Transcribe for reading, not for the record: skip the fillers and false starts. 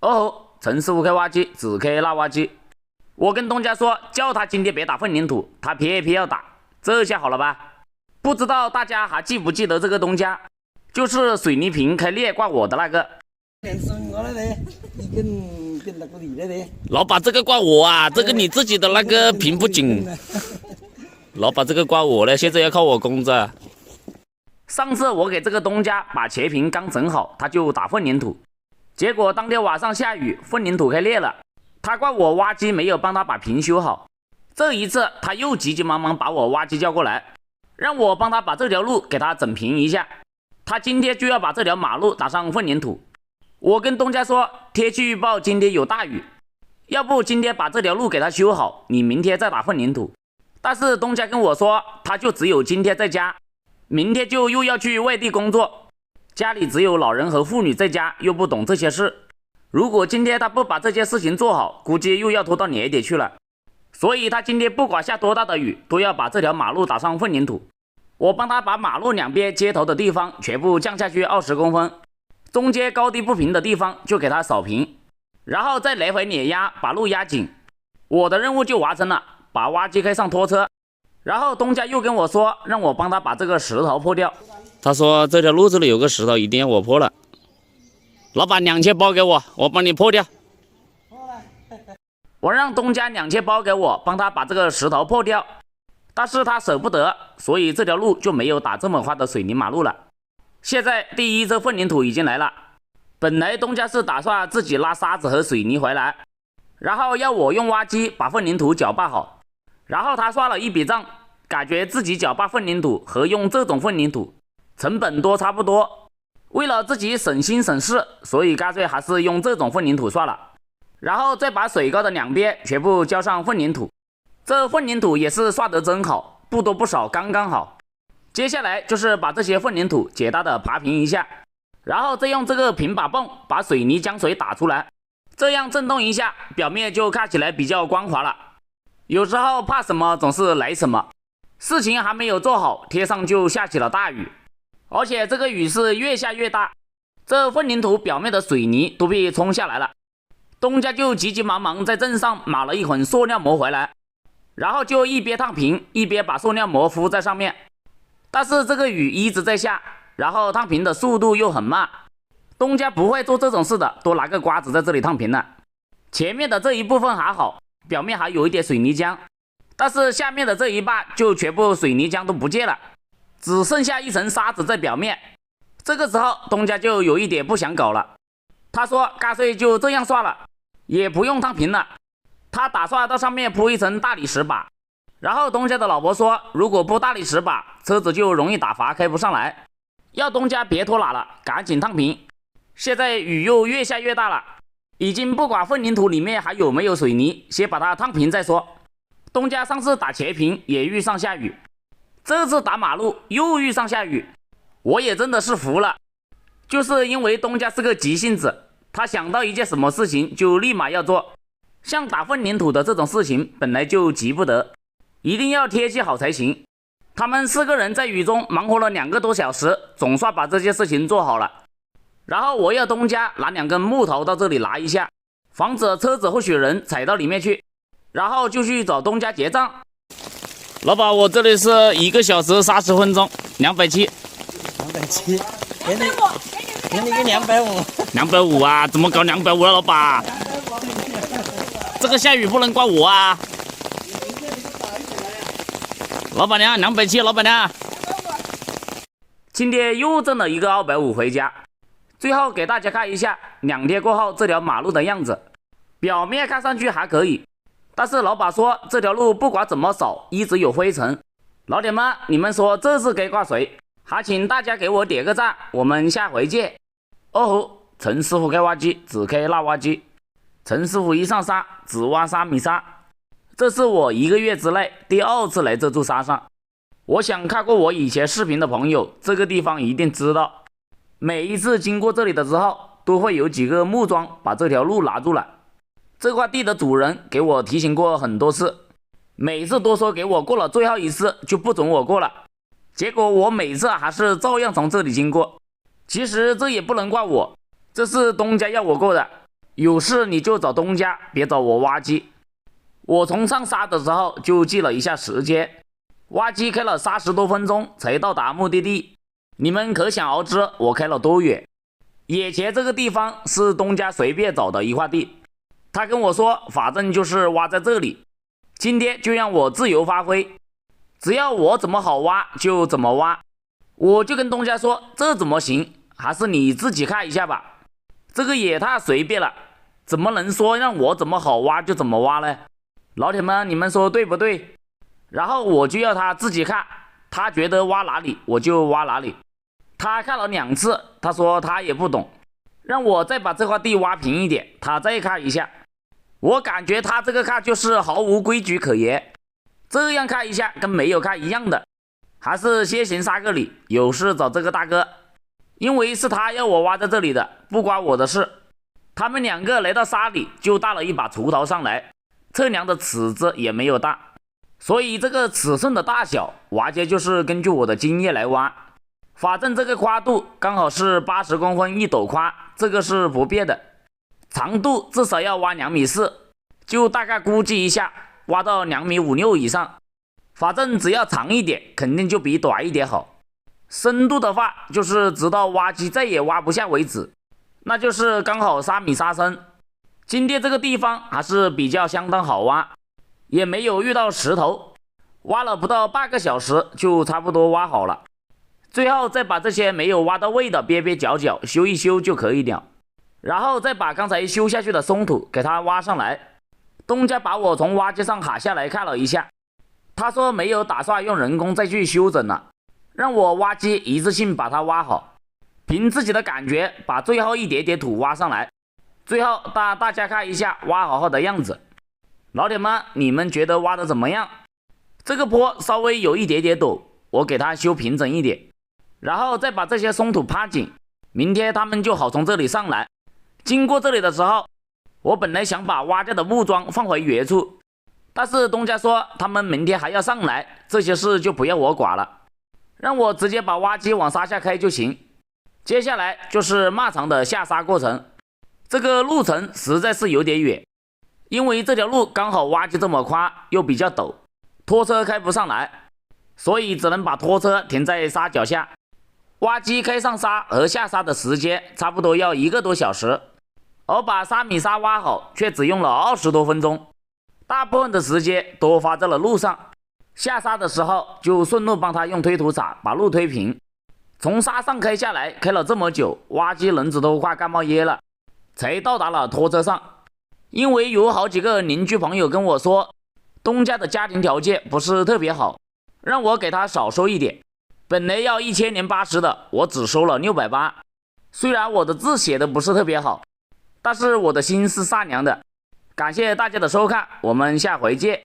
哦，陈师傅开挖机，只开那挖机。我跟东家说，叫他今天别打混凝土，他偏偏要打，这下好了吧？不知道大家还记不记得这个东家，就是水泥瓶开裂挂我的那个。老板，这个挂我啊，这个你自己的那个瓶不紧。老板，这个挂我了，现在要靠我工资。上次我给这个东家把前瓶刚整好，他就打混凝土，结果当天晚上下雨，混凝土开裂了，他怪我挖机没有帮他把瓶修好。这一次他又急急忙忙把我挖机叫过来，让我帮他把这条路给他整平一下。他今天就要把这条马路打上混凝土。我跟东家说，天气预报今天有大雨，要不今天把这条路给他修好，你明天再打混凝土。但是东家跟我说，他就只有今天在家，明天就又要去外地工作，家里只有老人和妇女在家，又不懂这些事。如果今天他不把这件事情做好，估计又要拖到年底去了。所以他今天不管下多大的雨，都要把这条马路打上混凝土。我帮他把马路两边接头的地方全部降下去20公分，中间高低不平的地方就给他扫平，然后再来回碾压，把路压紧。我的任务就完成了，把挖机开上拖车。然后东家又跟我说，让我帮他把这个石头破掉。他说这条路这里有个石头，一定要我破了。老板，2000包给我，我帮你破掉。我让东家2000包给我，帮他把这个石头破掉。但是他舍不得，所以这条路就没有打这么宽的水泥马路了。现在第一车混凝土已经来了，本来东家是打算自己拉沙子和水泥回来，然后要我用挖机把混凝土搅拌好。然后他算了一笔账，感觉自己搅拌混凝土和用这种混凝土成本都差不多，为了自己省心省事，所以干脆还是用这种混凝土算了。然后再把水沟的两边全部浇上混凝土，这混凝土也是算得真好，不多不少，刚刚好。接下来就是把这些混凝土简单的爬平一下，然后再用这个平把泵把水泥浆水打出来，这样震动一下，表面就看起来比较光滑了。有时候怕什么总是来什么，事情还没有做好，天上就下起了大雨，而且这个雨是越下越大，这混凝土表面的水泥都被冲下来了。东家就急急忙忙在镇上买了一捆塑料膜回来，然后就一边烫平一边把塑料膜敷在上面。但是这个雨一直在下，然后烫平的速度又很慢，东家不会做这种事的，都拿个刮子在这里烫平了。前面的这一部分还好，表面还有一点水泥浆，但是下面的这一半就全部水泥浆都不见了，只剩下一层沙子在表面。这个时候东家就有一点不想搞了，他说干脆就这样算了，也不用烫平了，他打算到上面铺一层大理石板。然后东家的老婆说，如果铺大理石板，车子就容易打滑，开不上来，要东家别拖拉了，赶紧烫平。现在雨又越下越大了，已经不管混凝土里面还有没有水泥，先把它烫平再说。东家上次打前平也遇上下雨，这次打马路又遇上下雨，我也真的是服了。就是因为东家是个急性子，他想到一件什么事情就立马要做，像打混凝土的这种事情本来就急不得，一定要天气好才行。他们4个人在雨中忙活了2个多小时，总算把这件事情做好了。然后我要东家拿2根木头到这里拿一下，防止车子或许人踩到里面去，然后就去找东家结账。老板，我这里是1个小时30分钟，270。270，给你个250。250啊？怎么搞250了，老板？这个下雨不能怪我啊！老板娘，270，老板娘。今天又挣了一个250回家。最后给大家看一下2天过后这条马路的样子，表面看上去还可以，但是老板说这条路不管怎么扫一直有灰尘。老铁们，你们说这次该怪谁？还请大家给我点个赞，我们下回见。哦吼，陈师傅开挖机，只开那挖机。陈师傅一上山只挖3米沙，这是我1个月之内第2次来这座山上。我想看过我以前视频的朋友，这个地方一定知道，每一次经过这里的时候，都会有几个木桩把这条路拦住了。这块地的主人给我提醒过很多次，每次都说给我过了最后一次就不准我过了，结果我每次还是照样从这里经过。其实这也不能怪我，这是东家要我过的，有事你就找东家，别找我挖机。我从上沙的时候就记了一下时间，挖机开了30多分钟才到达目的地，你们可想而知我开了多远。眼前这个地方是东家随便找的一块地，他跟我说反正就是挖在这里，今天就让我自由发挥，只要我怎么好挖就怎么挖。我就跟东家说这怎么行，还是你自己看一下吧，这个也太随便了，怎么能说让我怎么好挖就怎么挖呢？老铁们，你们说对不对？然后我就要他自己看，他觉得挖哪里我就挖哪里。他看了2次，他说他也不懂，让我再把这块地挖平一点，他再看一下。我感觉他这个看就是毫无规矩可言，这样看一下跟没有看一样的，还是先行杀个礼，有事找这个大哥，因为是他要我挖在这里的，不关我的事。他们2个来到沙里就带了一把锄头上来，测量的尺子也没有大，所以这个尺寸的大小完全就是根据我的经验来挖。反正这个宽度刚好是80公分一斗宽，这个是不变的。长度至少要挖2.4米，就大概估计一下，挖到2.56米以上。反正只要长一点，肯定就比短一点好。深度的话，就是直到挖机再也挖不下为止，那就是刚好3米3深。今天这个地方还是比较相当好挖，也没有遇到石头，挖了不到半个小时就差不多挖好了。最后再把这些没有挖到位的边边角角修一修就可以了，然后再把刚才修下去的松土给它挖上来。东家把我从挖机上喊下来看了一下，他说没有打算用人工再去修整了，让我挖机一次性把它挖好，凭自己的感觉把最后一点点土挖上来，最后大家看一下挖好后的样子。老铁们，你们觉得挖的怎么样？这个坡稍微有一点点陡，我给它修平整一点，然后再把这些松土趴紧，明天他们就好从这里上来。经过这里的时候，我本来想把挖掉的木桩放回原处，但是东家说他们明天还要上来，这些事就不要我管了，让我直接把挖机往沙下开就行。接下来就是漫长的下沙过程，这个路程实在是有点远，因为这条路刚好挖机这么宽，又比较陡，拖车开不上来，所以只能把拖车停在沙脚下。挖机开上沙和下沙的时间差不多要1个多小时，而把3米沙挖好却只用了20多分钟，大部分的时间都花在了路上。下沙的时候就顺路帮他用推土铲把路推平。从沙上开下来，开了这么久，挖机轮子都快干冒烟了，才到达了拖车上。因为有好几个邻居朋友跟我说，东家的家庭条件不是特别好，让我给他少收一点，本来要1080的，我只收了680。虽然我的字写的不是特别好，但是我的心是善良的。感谢大家的收看，我们下回见。